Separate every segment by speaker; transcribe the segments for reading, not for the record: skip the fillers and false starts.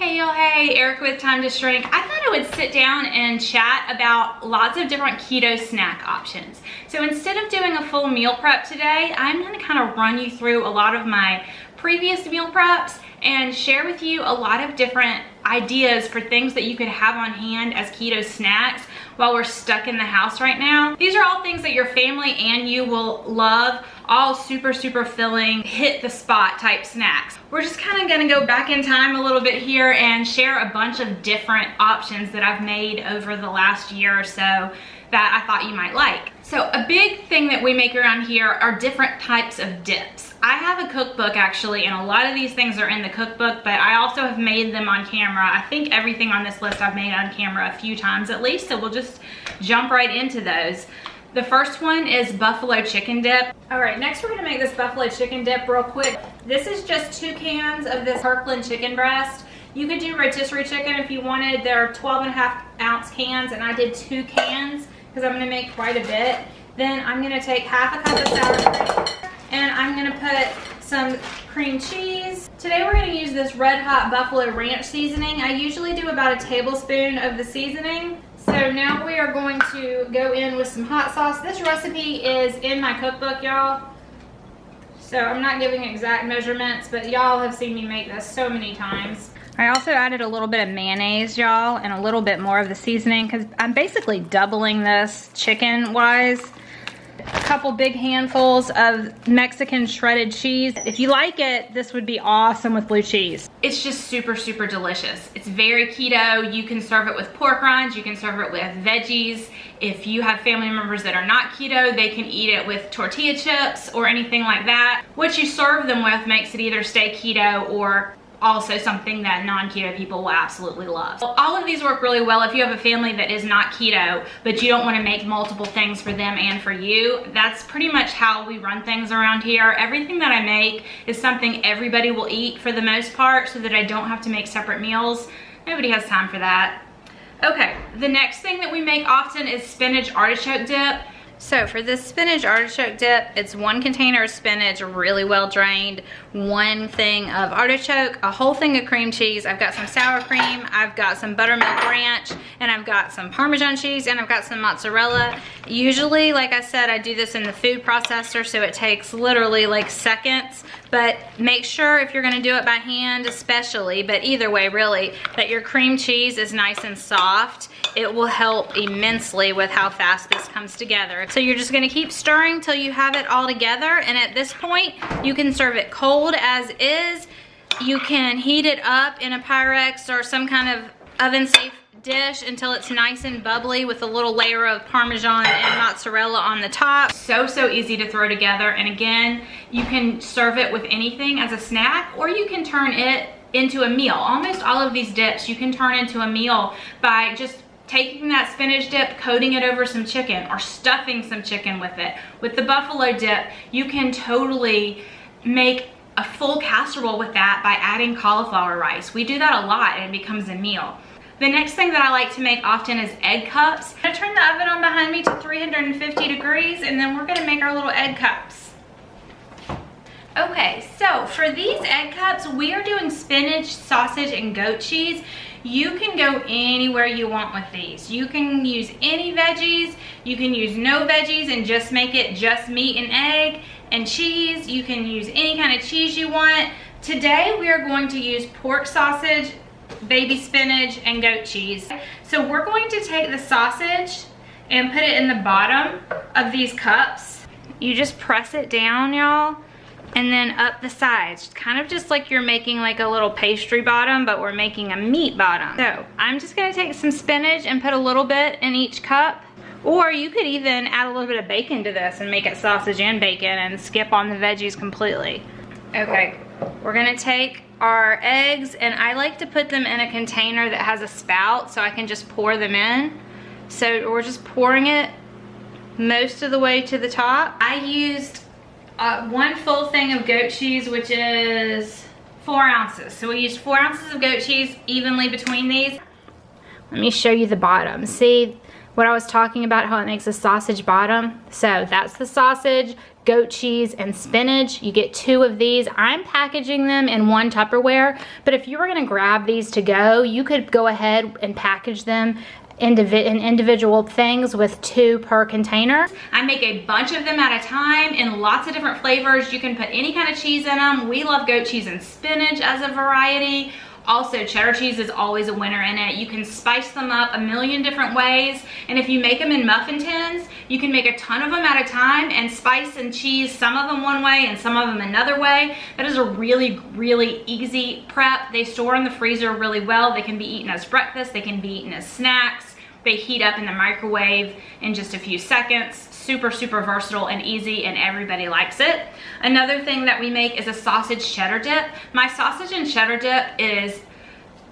Speaker 1: Hey y'all, hey, Erica with TimetoShrink. I thought I would sit down and chat about lots of different keto snack options. So instead of doing a full meal prep today, I'm gonna kind of run you through a lot of my previous meal preps and share with you a lot of different ideas for things that you could have on hand as keto snacks while we're stuck in the house right now. These are all things that your family and you will love, all super filling, hit the spot type snacks. We're just kind of gonna go back in time a little bit here and share a bunch of different options that I've made over the last year or so that I thought you might like. So a big thing that we make around here are different types of dips. I have a cookbook actually, and a lot of these things are in the cookbook, but I also have made them on camera. I think everything on this list I've made on camera a few times at least, so we'll just jump right into those. The first one is buffalo chicken dip. All right, next we're gonna make this buffalo chicken dip real quick. This is just 2 cans of this Kirkland chicken breast. You could do rotisserie chicken if you wanted. They're 12.5-ounce cans, and I did 2 cans because I'm gonna make quite a bit. Then I'm gonna take half a cup of sour cream, and I'm gonna put some cream cheese. Today we're gonna use this Red Hot Buffalo Ranch seasoning. I usually do about a tablespoon of the seasoning. So now we are going to go in with some hot sauce. This recipe is in my cookbook, y'all. So I'm not giving exact measurements, but y'all have seen me make this so many times. I also added a little bit of mayonnaise, y'all, and a little bit more of the seasoning because I'm basically doubling this chicken-wise. A couple big handfuls of Mexican shredded cheese. If you like it, this would be awesome with blue cheese. It's just super delicious. It's very keto. You can serve it with pork rinds. You can serve it with veggies. If you have family members that are not keto, they can eat it with tortilla chips or anything like that. What you serve them with makes it either stay keto or also something that non-keto people will absolutely love. All of these work really well if you have a family that is not keto, but you don't want to make multiple things for them and for you. That's pretty much how we run things around here. Everything that I make is something everybody will eat for the most part so that I don't have to make separate meals. Nobody has time for that. Okay, the next thing that we make often is spinach artichoke dip. So for this spinach artichoke dip, it's 1 container of spinach, really well drained, 1 thing of artichoke, a whole thing of cream cheese. I've got some sour cream, I've got some buttermilk ranch, and I've got some Parmesan cheese, and I've got some mozzarella. Usually, like I said, I do this in the food processor, so it takes literally like seconds, but make sure if you're gonna do it by hand especially, but either way really, that your cream cheese is nice and soft. It will help immensely with how fast this comes together. So you're just gonna keep stirring till you have it all together, and at this point, you can serve it cold as is. You can heat it up in a Pyrex or some kind of oven-safe dish until it's nice and bubbly with a little layer of Parmesan and mozzarella on the top. So easy to throw together, and again, you can serve it with anything as a snack, or you can turn it into a meal. Almost all of these dips you can turn into a meal by just taking that spinach dip, coating it over some chicken, or stuffing some chicken with it. With the buffalo dip, you can totally make a full casserole with that by adding cauliflower rice. We do that a lot and it becomes a meal. The next thing that I like to make often is egg cups. I'm gonna turn the oven on behind me to 350 degrees, and then we're gonna make our little egg cups. Okay, so for these egg cups, we are doing spinach, sausage, and goat cheese. You can go anywhere you want with these. You can use any veggies, you can use no veggies and just make it just meat and egg and cheese. You can use any kind of cheese you want. Today we are going to use pork sausage, baby spinach, and goat cheese. So we're going to take the sausage and put it in the bottom of these cups. You just press it down, y'all, and then up the sides, kind of just like you're making like a little pastry bottom, but we're making a meat bottom. So I'm just gonna take some spinach and put a little bit in each cup, or you could even add a little bit of bacon to this and make it sausage and bacon and skip on the veggies completely. Okay, we're gonna take our eggs, and I like to put them in a container that has a spout so I can just pour them in. So we're just pouring it most of the way to the top. I used 1 full thing of goat cheese, which is 4 ounces. So we used 4 ounces of goat cheese evenly between these. Let me show you the bottom. See, what I was talking about, how it makes a sausage bottom. So that's the sausage, goat cheese, and spinach. You get 2 of these. I'm packaging them in 1 Tupperware, but if you were gonna grab these to go, you could go ahead and package them in individual things with 2 per container. I make a bunch of them at a time in lots of different flavors. You can put any kind of cheese in them. We love goat cheese and spinach as a variety. Also, cheddar cheese is always a winner in it. You can spice them up a million different ways, and if you make them in muffin tins, you can make a ton of them at a time and spice and cheese some of them one way and some of them another way. That is a really, really easy prep. They store in the freezer really well. They can be eaten as breakfast. They can be eaten as snacks. They heat up in the microwave in just a few seconds. Super, super versatile and easy, and everybody likes it. Another thing that we make is a sausage cheddar dip. My sausage and cheddar dip is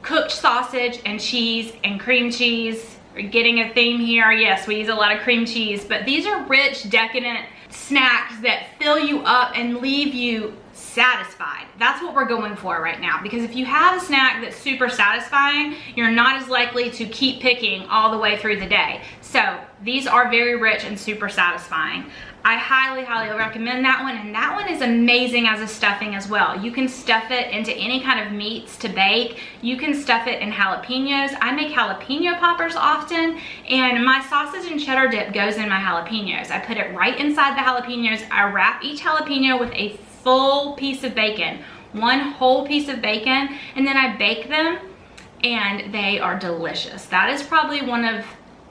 Speaker 1: cooked sausage and cheese and cream cheese. We're getting a theme here. Yes, we use a lot of cream cheese, but these are rich, decadent snacks that fill you up and leave you satisfied. That's what we're going for right now, because if you have a snack that's super satisfying, you're not as likely to keep picking all the way through the day. So these are very rich and super satisfying. I highly, highly recommend that one, and that one is amazing as a stuffing as well. You can stuff it into any kind of meats to bake. You can stuff it in jalapenos. I make jalapeno poppers often, and my sausage and cheddar dip goes in my jalapenos. I put it right inside the jalapenos. I wrap each jalapeno with a full piece of bacon, 1 whole piece of bacon, and then I bake them, and they are delicious. That is probably one of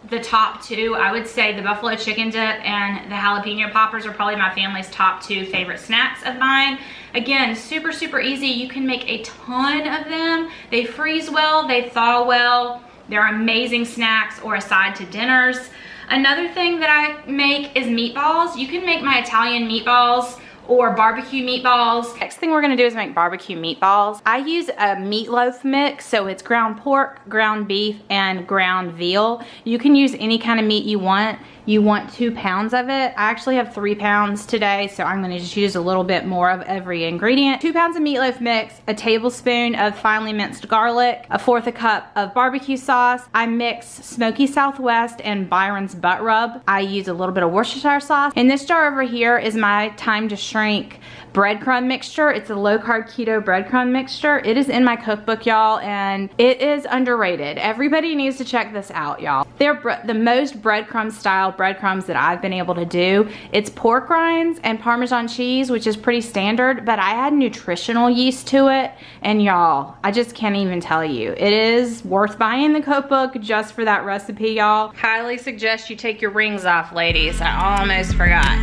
Speaker 1: the top 2. I would say the buffalo chicken dip and the jalapeno poppers are probably my family's top 2 favorite snacks of mine. Again, super, super easy. You can make a ton of them. They freeze well, they thaw well. They're amazing snacks or a side to dinners. Another thing that I make is meatballs. You can make my Italian meatballs or barbecue meatballs. Next thing we're gonna do is make barbecue meatballs. I use a meatloaf mix, so it's ground pork, ground beef, and ground veal. You can use any kind of meat you want. You want 2 pounds of it. I actually have 3 pounds today, so I'm gonna just use a little bit more of every ingredient. 2 pounds of meatloaf mix, a tablespoon of finely minced garlic, 1/4 cup of barbecue sauce. I mix Smoky Southwest and Byron's butt rub. I use a little bit of Worcestershire sauce. In this jar over here is my Time to Shrink breadcrumb mixture. It's a low-carb keto breadcrumb mixture. It is in my cookbook, y'all, and it is underrated. Everybody needs to check this out, y'all. They're the most breadcrumb style breadcrumbs that I've been able to do. It's pork rinds and Parmesan cheese, which is pretty standard, but I add nutritional yeast to it, and y'all, I just can't even tell you. It is worth buying the cookbook just for that recipe, y'all. Highly suggest you take your rings off, ladies. I almost forgot.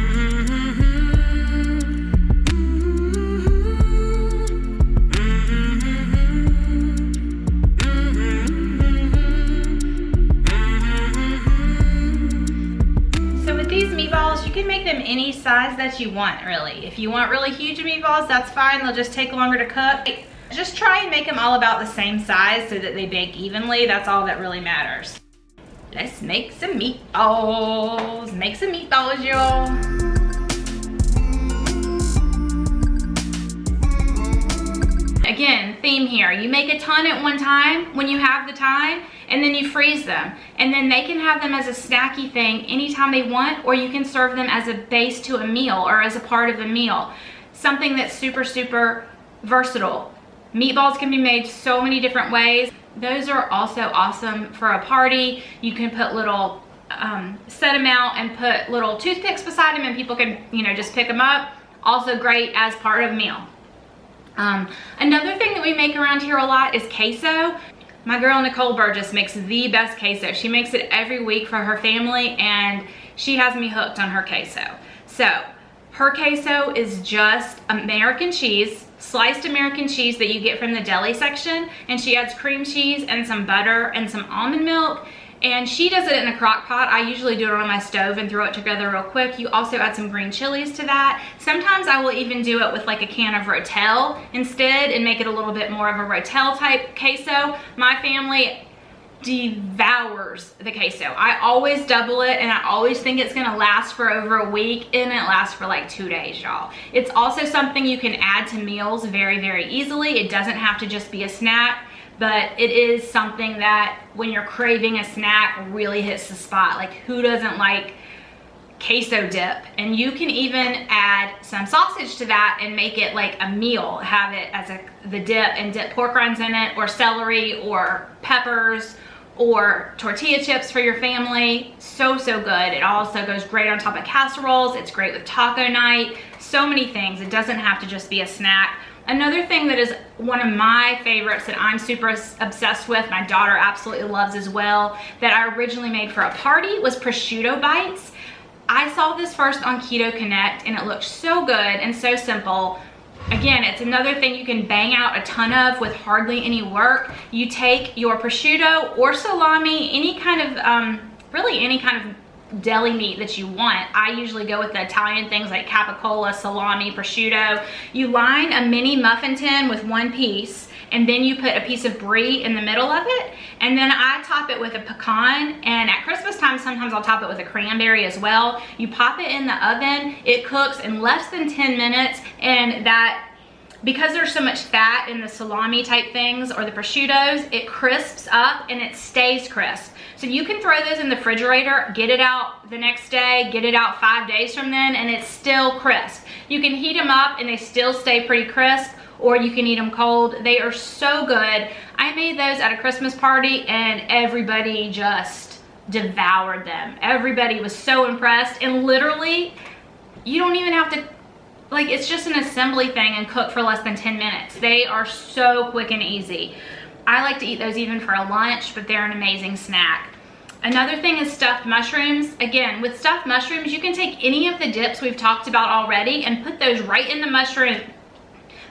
Speaker 1: You can make them any size that you want, really. If you want really huge meatballs, that's fine. They'll just take longer to cook. Just try and make them all about the same size so that they bake evenly. That's all that really matters. Let's make some meatballs. Make some meatballs, y'all. Again, theme here. You make a ton at one time when you have the time, and then you freeze them. And then they can have them as a snacky thing anytime they want, or you can serve them as a base to a meal or as a part of a meal. Something that's super, super versatile. Meatballs can be made so many different ways. Those are also awesome for a party. You can put little, set them out and put little toothpicks beside them, and people can, just pick them up. Also great as part of a meal. Another thing that we make around here a lot is queso. My girl Nicole Burgess makes the best queso. She makes it every week for her family, and she has me hooked on her queso. So her queso is just American cheese, sliced American cheese that you get from the deli section, and she adds cream cheese and some butter and some almond milk. And she does it in a crock pot. I usually do it on my stove and throw it together real quick. You also add some green chilies to that. Sometimes I will even do it with like a can of Rotel instead and make it a little bit more of a Rotel type queso. My family devours the queso. I always double it, and I always think it's gonna last for over a week, and it lasts for like 2 days, y'all. It's also something you can add to meals very, very easily. It doesn't have to just be a snack. but it is something that when you're craving a snack really hits the spot. Like, who doesn't like queso dip? And you can even add some sausage to that and make it like a meal. Have it as the dip and dip pork rinds in it, or celery, or peppers, or tortilla chips for your family. So good. It also goes great on top of casseroles. It's great with taco night. So many things. It doesn't have to just be a snack. Another thing that is one of my favorites that I'm super obsessed with, my daughter absolutely loves as well, that I originally made for a party, was Prosciutto Bites. I saw this first on Keto Connect and it looked so good and so simple. Again, it's another thing you can bang out a ton of with hardly any work. You take your prosciutto or salami, any kind of, really any kind of deli meat that you want. I usually go with the Italian things like capicola, salami, prosciutto. You line a mini muffin tin with one piece, and then you put a piece of brie in the middle of it, and then I top it with a pecan, and at Christmas time sometimes I'll top it with a cranberry as well. You pop it in the oven, it cooks in less than 10 minutes, and that, because there's so much fat in the salami type things or the prosciuttos, it crisps up and it stays crisp. So you can throw those in the refrigerator, get it out the next day, get it out 5 days from then, and it's still crisp. You can heat them up and they still stay pretty crisp, or you can eat them cold. They are so good. I made those at a Christmas party and everybody just devoured them. Everybody was so impressed, and literally, you don't even have to, like, it's just an assembly thing and cook for less than 10 minutes. They are so quick and easy. I like to eat those even for a lunch, but they're an amazing snack. Another thing is stuffed mushrooms. Again, with stuffed mushrooms, you can take any of the dips we've talked about already and put those right in the mushroom.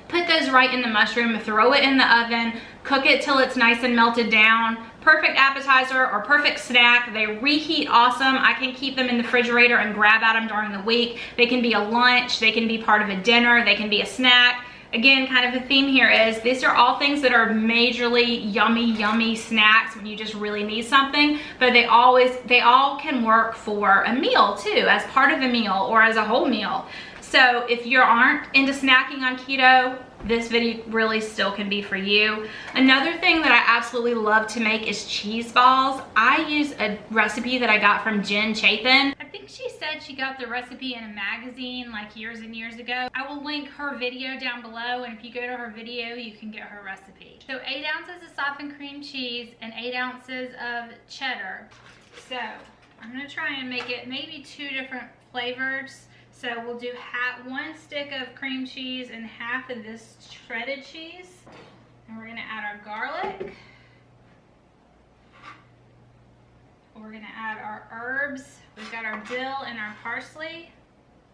Speaker 1: Put those right in the mushroom, throw it in the oven, cook it till it's nice and melted down. Perfect appetizer or perfect snack. They reheat awesome. I can keep them in the refrigerator and grab at them during the week. They can be a lunch, they can be part of a dinner, they can be a snack. Again, kind of a theme here is these are all things that are majorly yummy snacks when you just really need something, but they all can work for a meal too, as part of a meal or as a whole meal. So if you aren't into snacking on keto, this video really still can be for you. Another thing that I absolutely love to make is cheese balls. I use a recipe that I got from Jen Chapin. I think she said she got the recipe in a magazine like years and years ago. I will link her video down below, and if you go to her video, you can get her recipe. So 8 ounces of softened cream cheese and 8 ounces of cheddar. So I'm gonna try and make it maybe 2 different flavors. So we'll do 1 stick of cream cheese and half of this shredded cheese. And we're gonna add our garlic. We're gonna add our herbs. We've got our dill and our parsley.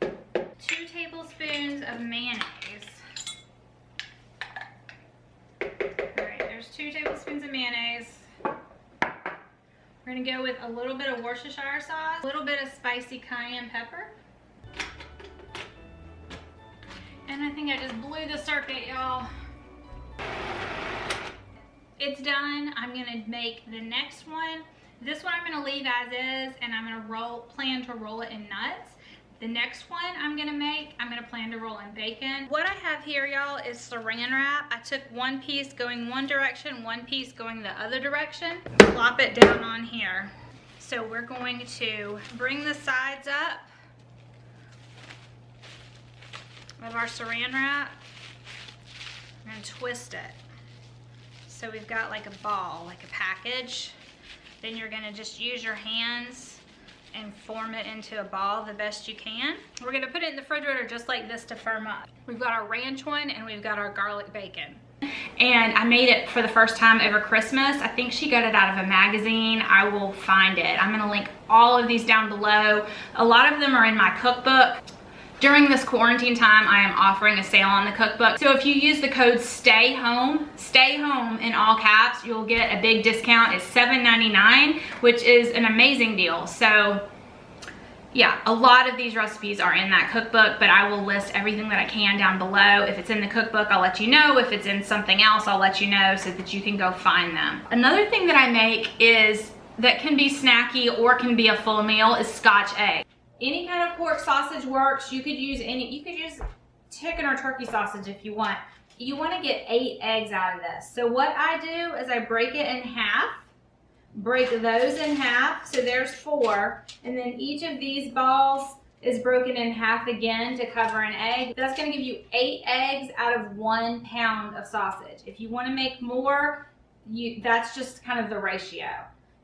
Speaker 1: 2 tablespoons of mayonnaise. All right, there's 2 tablespoons of mayonnaise. We're gonna go with a little bit of Worcestershire sauce, a little bit of spicy cayenne pepper. And I think I just blew the circuit, y'all. It's done. I'm gonna make the next one. This one I'm gonna leave as is, and I'm gonna plan to roll it in nuts. The next one I'm gonna plan to roll in bacon. What I have here, y'all, is saran wrap. I took 1 piece going one direction, 1 piece going the other direction. Plop it down on here. So we're going to bring the sides up of our saran wrap and twist it. So we've got like a ball, like a package. Then you're gonna just use your hands and form it into a ball the best you can. We're gonna put it in the refrigerator just like this to firm up. We've got our ranch one and we've got our garlic bacon. And I made it for the first time over Christmas. I think she got it out of a magazine. I will find it. I'm gonna link all of these down below. A lot of them are in my cookbook. During this quarantine time, I am offering a sale on the cookbook. So if you use the code STAY HOME in all caps, you'll get a big discount. It's $7.99, which is an amazing deal. So yeah, a lot of these recipes are in that cookbook, but I will list everything that I can down below. If it's in the cookbook, I'll let you know. If it's in something else, I'll let you know so that you can go find them. Another thing that I make that can be snacky or can be a full meal is Scotch eggs. Any kind of pork sausage works. You could use chicken or turkey sausage if you want. you want to get 8 eggs out of this. So what I do is I break it in half, break those in half, so there's 4, and then each of these balls is broken in half again to cover an egg. That's going to give you 8 eggs out of 1 pound of sausage. If you want to make more, that's just kind of the ratio.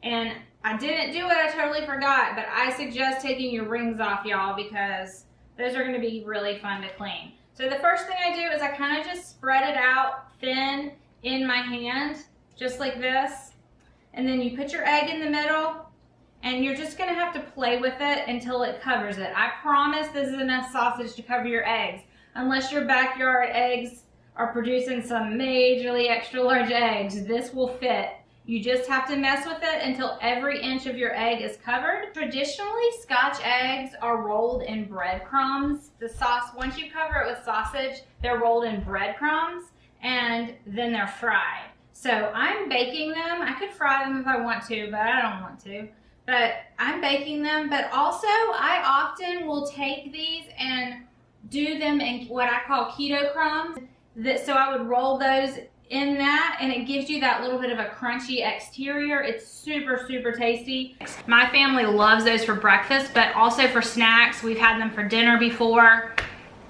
Speaker 1: And I didn't do it, I totally forgot, but I suggest taking your rings off, y'all, because those are going to be really fun to clean. So the first thing I do is I kind of just spread it out thin in my hand, just like this. And then you put your egg in the middle, and you're just gonna have to play with it until it covers it. I promise this is enough sausage to cover your eggs, unless your backyard eggs are producing some majorly extra large eggs. This will fit. You just have to mess with it until every inch of your egg is covered. Traditionally, Scotch eggs are rolled in breadcrumbs. The sauce, once you cover it with sausage, they're rolled in breadcrumbs, and then they're fried. So I'm baking them. I could fry them if I want to, but I don't want to. But I'm baking them, but also I often will take these and do them in what I call keto crumbs. So I would roll those in that, and it gives you that little bit of a crunchy exterior. It's super, super tasty. My family loves those for breakfast, but also for snacks. We've had them for dinner before.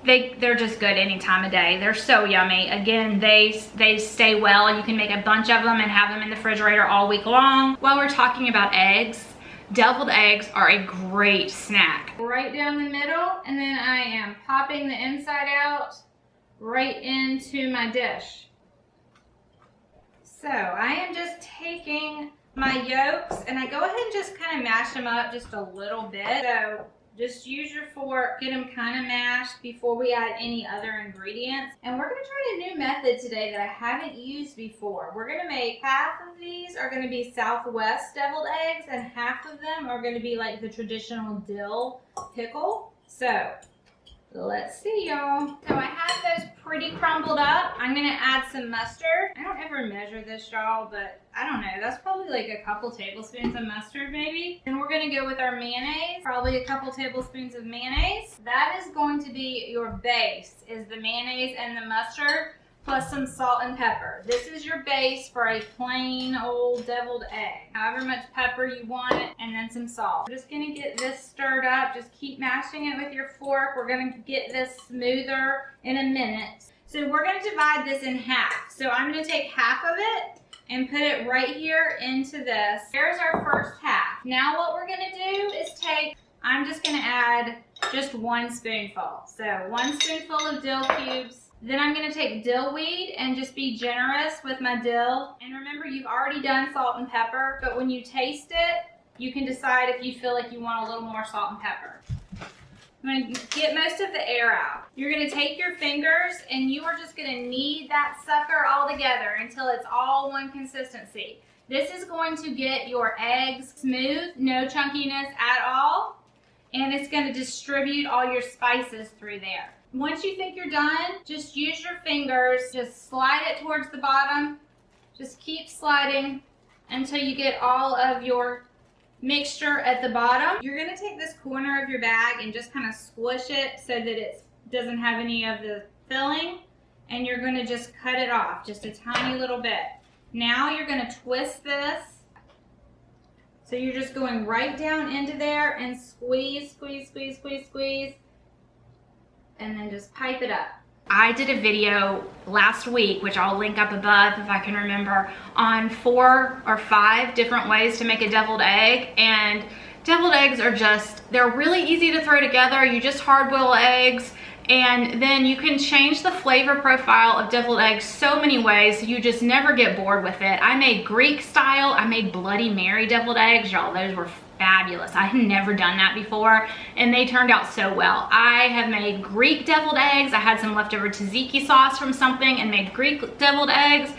Speaker 1: They're just good any time of day. They're so yummy. Again, they stay well. You can make a bunch of them and have them in the refrigerator all week long. While we're talking about eggs, deviled eggs are a great snack. Right down the middle, and then I am popping the inside out right into my dish. So I am just taking my yolks, and I go ahead and just kind of mash them up just a little bit. So just use your fork, get them kind of mashed before we add any other ingredients. And we're gonna try a new method today that I haven't used before. We're gonna make half of these are gonna be Southwest deviled eggs, and half of them are gonna be like the traditional dill pickle. So let's see, y'all. So I have those pretty crumbled up. I'm gonna add some mustard. I don't ever measure this, y'all, but I don't know. That's probably like a couple tablespoons of mustard, maybe. And we're gonna go with our mayonnaise. Probably a couple tablespoons of mayonnaise. That is going to be your base, is the mayonnaise and the mustard, plus some salt and pepper. This is your base for a plain old deviled egg. However much pepper you want, and then some salt. We're just gonna get this stirred up. Just keep mashing it with your fork. We're gonna get this smoother in a minute. So we're gonna divide this in half. So I'm gonna take half of it and put it right here into this. Here's our first half. Now what we're gonna do is I'm just gonna add just 1 spoonful. So 1 spoonful of dill cubes. Then I'm gonna take dill weed and just be generous with my dill. And remember, you've already done salt and pepper, but when you taste it, you can decide if you feel like you want a little more salt and pepper. I'm gonna get most of the air out. You're gonna take your fingers and you are just gonna knead that sucker all together until it's all one consistency. This is going to get your eggs smooth, no chunkiness at all, and it's gonna distribute all your spices through there. Once you think you're done, just use your fingers, just slide it towards the bottom. Just keep sliding until you get all of your mixture at the bottom. You're gonna take this corner of your bag and just kind of squish it so that it doesn't have any of the filling, and you're gonna just cut it off, just a tiny little bit. Now you're gonna twist this. So you're just going right down into there and squeeze, squeeze, squeeze, squeeze, squeeze, and then just pipe it up. I did a video last week, which I'll link up above if I can remember, on 4 or 5 different ways to make a deviled egg. And deviled eggs are they're really easy to throw together. You just hard boil eggs, and then you can change the flavor profile of deviled eggs so many ways, so you just never get bored with it. I made Greek style, I made Bloody Mary deviled eggs, y'all. Those were fabulous. I had never done that before, and they turned out so well. I have made Greek deviled eggs. I had some leftover tzatziki sauce from something and made Greek deviled eggs.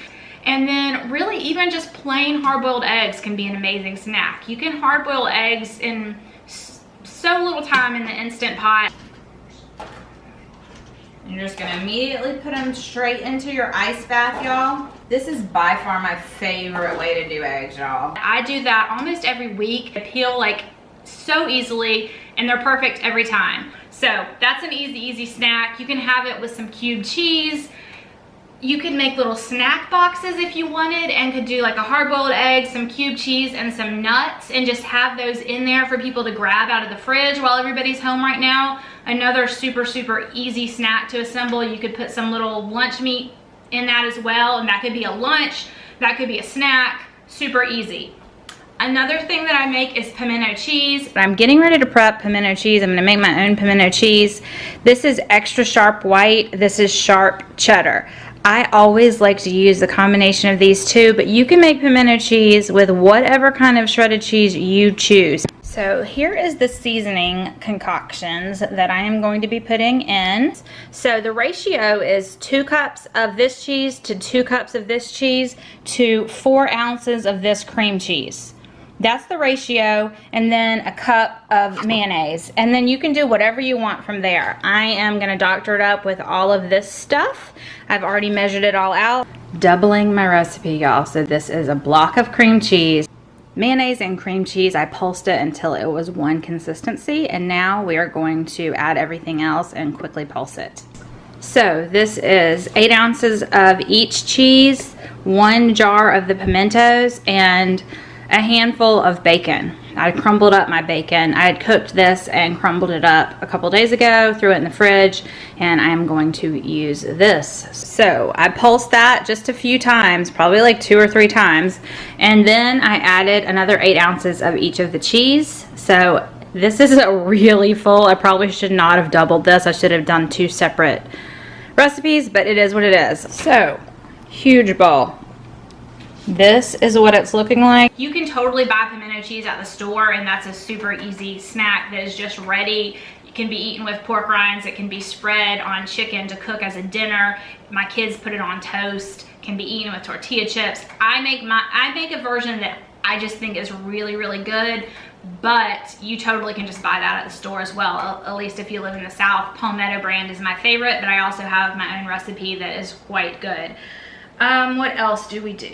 Speaker 1: And then really even just plain hard-boiled eggs can be an amazing snack. You can hard-boil eggs in so little time in the Instant Pot. You're just gonna immediately put them straight into your ice bath, y'all. This is by far my favorite way to do eggs, y'all. I do that almost every week. They peel like so easily, and they're perfect every time. So that's an easy snack. You can have it with some cubed cheese. You could make little snack boxes if you wanted, and could do like a hard-boiled egg, some cube cheese, and some nuts, and just have those in there for people to grab out of the fridge while everybody's home right now. Another super, super easy snack to assemble. You could put some little lunch meat in that as well, and that could be a lunch, that could be a snack, super easy. Another thing that I make is pimento cheese. I'm getting ready to prep pimento cheese. I'm gonna make my own pimento cheese. This is extra sharp white, this is sharp cheddar. I always like to use the combination of these two, but you can make pimento cheese with whatever kind of shredded cheese you choose. So here is the seasoning concoctions that I am going to be putting in. So the ratio is 2 cups of this cheese to 2 cups of this cheese to 4 ounces of this cream cheese. That's the ratio, and then a cup of mayonnaise. And then you can do whatever you want from there. I am gonna doctor it up with all of this stuff. I've already measured it all out. Doubling my recipe, y'all. So this is a block of cream cheese. Mayonnaise and cream cheese, I pulsed it until it was one consistency, and now we are going to add everything else and quickly pulse it. So this is 8 ounces of each cheese, 1 jar of the pimentos, and a handful of bacon. I crumbled up my bacon. I had cooked this and crumbled it up a couple days ago, threw it in the fridge, and I'm going to use this. So I pulsed that just a few times, probably like 2 or 3 times, and then I added another 8 ounces of each of the cheese. So this is a really full. I probably should not have doubled this. I should have done 2 separate recipes, but it is what it is. So, huge bowl. This is what it's looking like. You can totally buy pimento cheese at the store, and that's a super easy snack that is just ready. It can be eaten with pork rinds. It can be spread on chicken to cook as a dinner. My kids put it on toast. It can be eaten with tortilla chips. I make a version that I just think is really, really good, but you totally can just buy that at the store as well, at least if you live in the South. Palmetto brand is my favorite, but I also have my own recipe that is quite good. What else do we do?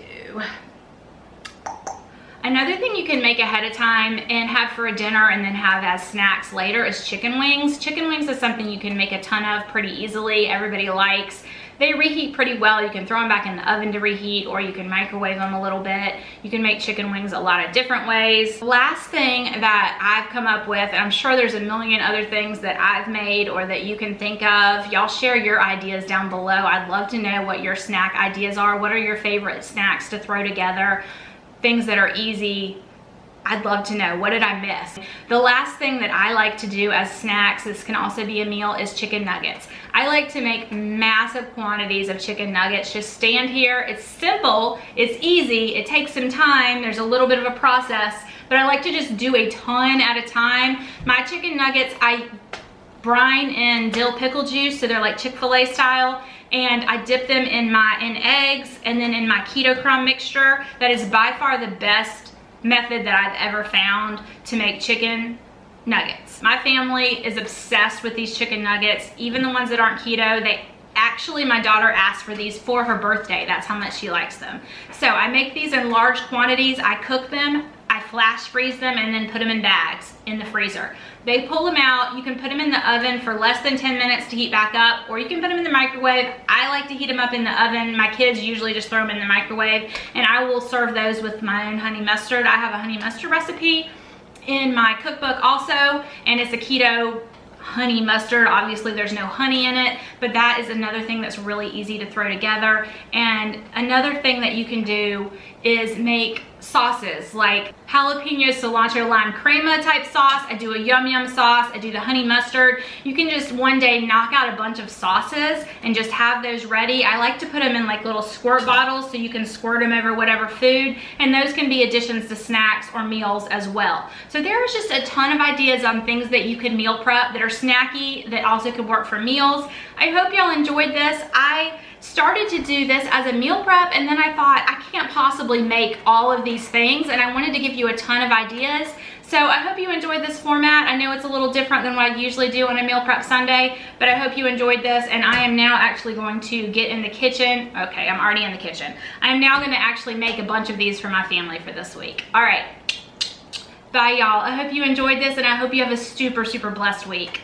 Speaker 1: Another thing you can make ahead of time and have for a dinner and then have as snacks later is chicken wings. Chicken wings is something you can make a ton of pretty easily. Everybody likes. They reheat pretty well. You can throw them back in the oven to reheat, or you can microwave them a little bit. You can make chicken wings a lot of different ways. Last thing that I've come up with, and I'm sure there's a million other things that I've made or that you can think of. Y'all share your ideas down below. I'd love to know what your snack ideas are. What are your favorite snacks to throw together? Things that are easy. I'd love to know. What did I miss? The last thing that I like to do as snacks, this can also be a meal, is chicken nuggets. I like to make massive quantities of chicken nuggets. Just stand here. It's simple. It's easy. It takes some time. There's a little bit of a process, but I like to just do a ton at a time. My chicken nuggets, I brine in dill pickle juice, so they're like Chick-fil-A style, and I dip them in eggs and then in my keto crumb mixture. That is by far the best method that I've ever found to make chicken nuggets. My family is obsessed with these chicken nuggets, even the ones that aren't keto. Actually, my daughter asked for these for her birthday. That's how much she likes them. So I make these in large quantities. I cook them, I flash freeze them, and then put them in bags in the freezer. They pull them out. You can put them in the oven for less than 10 minutes to heat back up, or you can put them in the microwave. I like to heat them up in the oven. My kids usually just throw them in the microwave, and I will serve those with my own honey mustard. I have a honey mustard recipe in my cookbook also, and it's a keto honey mustard. Obviously there's no honey in it, but that is another thing that's really easy to throw together. And another thing that you can do is make sauces like jalapeno, cilantro, lime crema type sauce. I do a yum yum sauce. I do the honey mustard. You can just one day knock out a bunch of sauces and just have those ready. I like to put them in like little squirt bottles so you can squirt them over whatever food, and those can be additions to snacks or meals as well. So there's just a ton of ideas on things that you can meal prep that are snacky that also could work for meals. I hope y'all enjoyed this. I started to do this as a meal prep, and then I thought I can't possibly make all of these things, and I wanted to give you a ton of ideas. So I hope you enjoyed this format. I know it's a little different than what I usually do on a meal prep Sunday, but I hope you enjoyed this, and I am now actually going to get in the kitchen. Okay, I'm already in the kitchen. I'm now gonna actually make a bunch of these for my family for this week. All right, bye y'all. I hope you enjoyed this, and I hope you have a super, super blessed week.